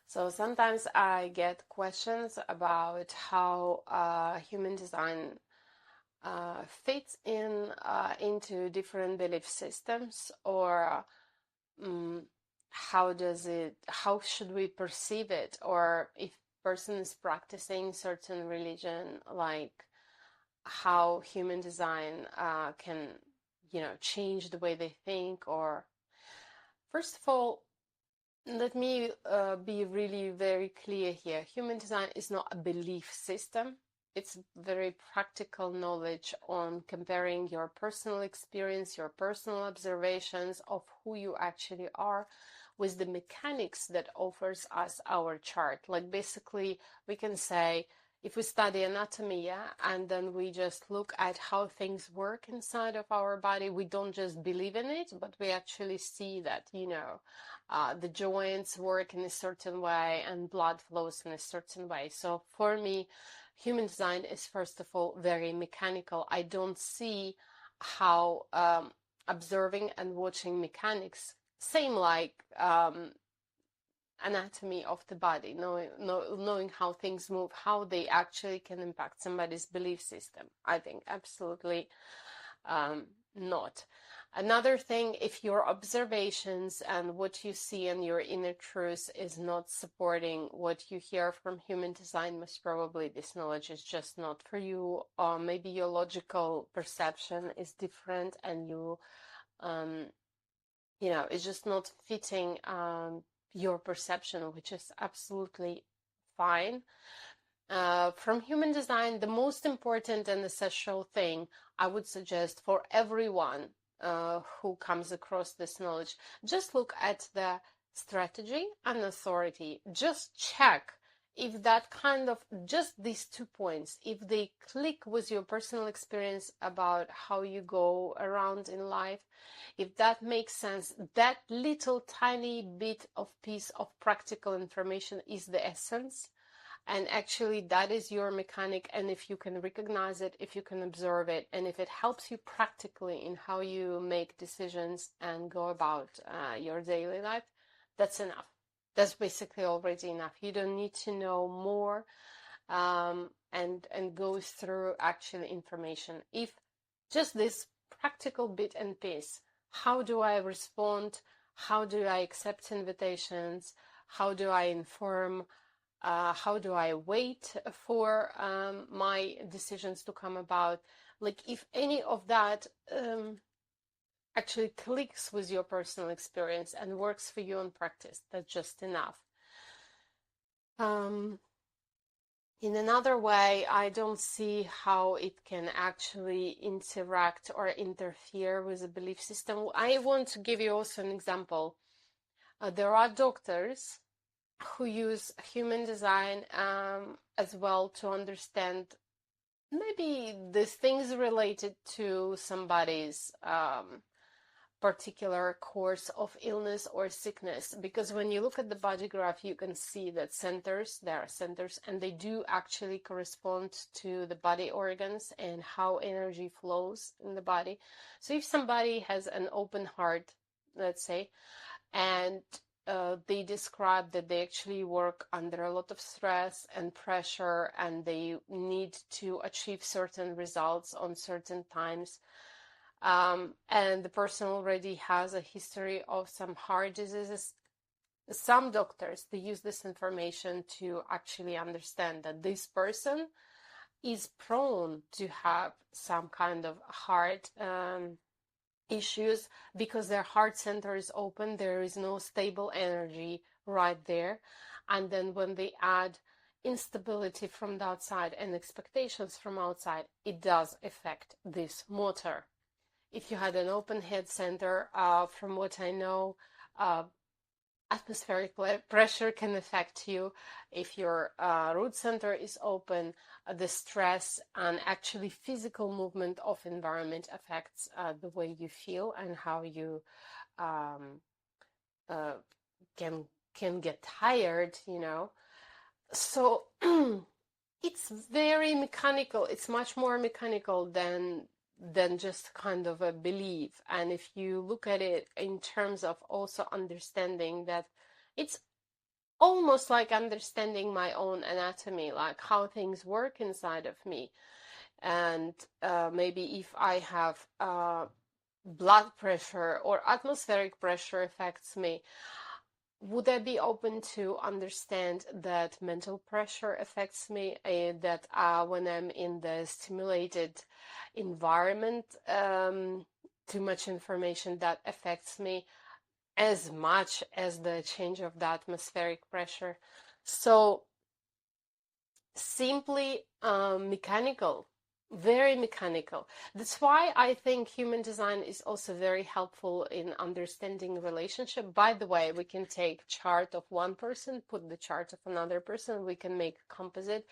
So sometimes I get questions about how human design fits in into different belief systems, or um, how should we perceive it, or if person is practicing certain religion, like how human design can, change the way they think. Or first of all, let me be really very clear here. Human design is not a belief system. It's very practical knowledge on comparing your personal experience, your personal observations of who you actually are with the mechanics that offers us our chart. Like basically, we can say, if we study anatomy, yeah, and then we just look at how things work inside of our body, we don't just believe in it, but we actually see that, the joints work in a certain way and blood flows in a certain way. So for me, human design is first of all very mechanical. I don't see how observing and watching mechanics, same like anatomy of the body, knowing how things move, how they actually can impact somebody's belief system. I think absolutely not. Another thing, if your observations and what you see in your inner truth is not supporting what you hear from human design, most probably this knowledge is just not for you, or maybe your logical perception is different and it's just not fitting your perception, which is absolutely fine. From human design, the most important and essential thing I would suggest for everyone who comes across this knowledge, just look at the strategy and authority. Just check if that kind of, just these 2 points, if they click with your personal experience about how you go around in life, if that makes sense. That little tiny bit of piece of practical information is the essence. And actually, that is your mechanic. And if you can recognize it, if you can observe it, and if it helps you practically in how you make decisions and go about your daily life, that's enough. That's basically already enough. You don't need to know more and go through actual information. If just this practical bit and piece, how do I respond? How do I accept invitations? How do I inform? How do I wait for my decisions to come about? Like if any of that actually clicks with your personal experience and works for you in practice, that's just enough. In another way, I don't see how it can actually interact or interfere with the belief system. I want to give you also an example. There are doctors who use human design as well to understand maybe the things related to somebody's particular course of illness or sickness, because when you look at the body graph, you can see that there are centers, and they do actually correspond to the body organs and how energy flows in the body. So if somebody has an open heart, let's say, and they describe that they actually work under a lot of stress and pressure, and they need to achieve certain results on certain times, and the person already has a history of some heart diseases. Some doctors, they use this information to actually understand that this person is prone to have some kind of heart issues because their heart center is open, there is no stable energy right there. And then when they add instability from the outside and expectations from outside, it does affect this motor. If you had an open head center, from what I know, atmospheric pressure can affect you. If your root center is open, the stress and actually physical movement of environment affects the way you feel and how you can get tired, So it's very mechanical. It's much more mechanical than just kind of a belief. And if you look at it in terms of also understanding that it's almost like understanding my own anatomy, like how things work inside of me. And maybe if I have blood pressure or atmospheric pressure affects me, would I be open to understand that mental pressure affects me, that when I'm in the stimulated environment, too much information that affects me as much as the change of the atmospheric pressure. So simply mechanical, very mechanical. That's why I think human design is also very helpful in understanding relationship. By the way, we can take chart of one person, put the chart of another person, we can make a composite,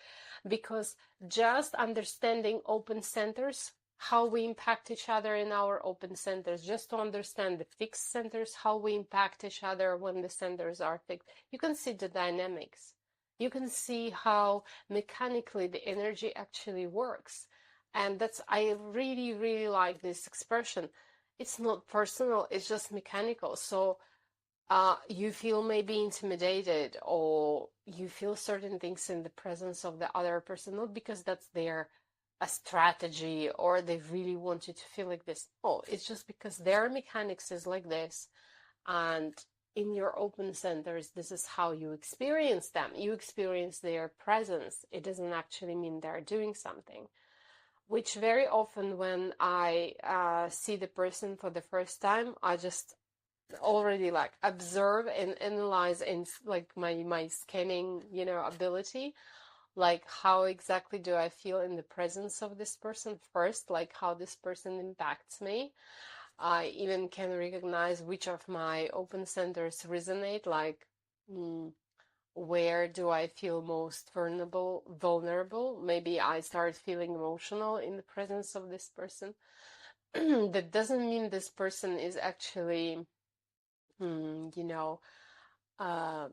because just understanding open centers, how we impact each other in our open centers, just to understand the fixed centers, how we impact each other when the centers are fixed, you can see the dynamics. You can see how mechanically the energy actually works. And that's, I really, really like this expression. It's not personal, it's just mechanical. So you feel maybe intimidated, or you feel certain things in the presence of the other person, not because that's their a strategy or they really want you to feel like this. Oh, it's just because their mechanics is like this. And in your open centers, this is how you experience them. You experience their presence. It doesn't actually mean they're doing something. Which very often when I see the person for the first time, I just already like observe and analyze in like my scanning, ability. Like how exactly do I feel in the presence of this person first, like how this person impacts me. I even can recognize which of my open centers resonate, like where do I feel most vulnerable. Maybe I start feeling emotional in the presence of this person. That doesn't mean this person is actually, you know, uh,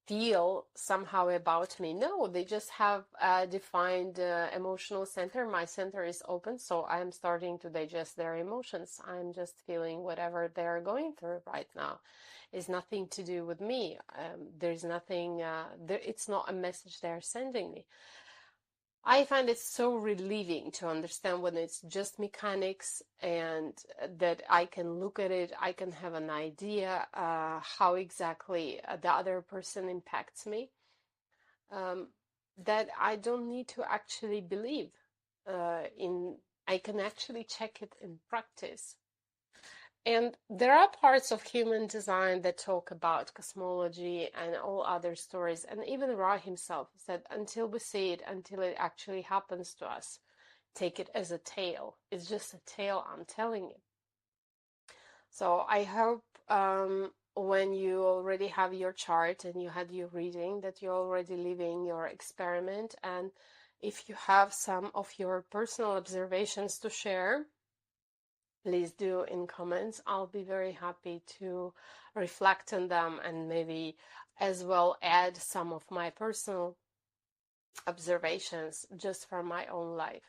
feel somehow about me. No, they just have a defined emotional center. My center is open, so I'm starting to digest their emotions. I'm just feeling whatever they're going through right now. It's nothing to do with me. There's nothing, it's not a message they're sending me. I find it so relieving to understand when it's just mechanics, and that I can look at it, I can have an idea how exactly the other person impacts me, that I don't need to actually believe I can actually check it in practice. And there are parts of human design that talk about cosmology and all other stories. And even Ra himself said, until we see it, until it actually happens to us, take it as a tale. It's just a tale I'm telling you. So I hope when you already have your chart and you had your reading, that you're already living your experiment. And if you have some of your personal observations to share, please do in comments. I'll be very happy to reflect on them and maybe as well add some of my personal observations just from my own life.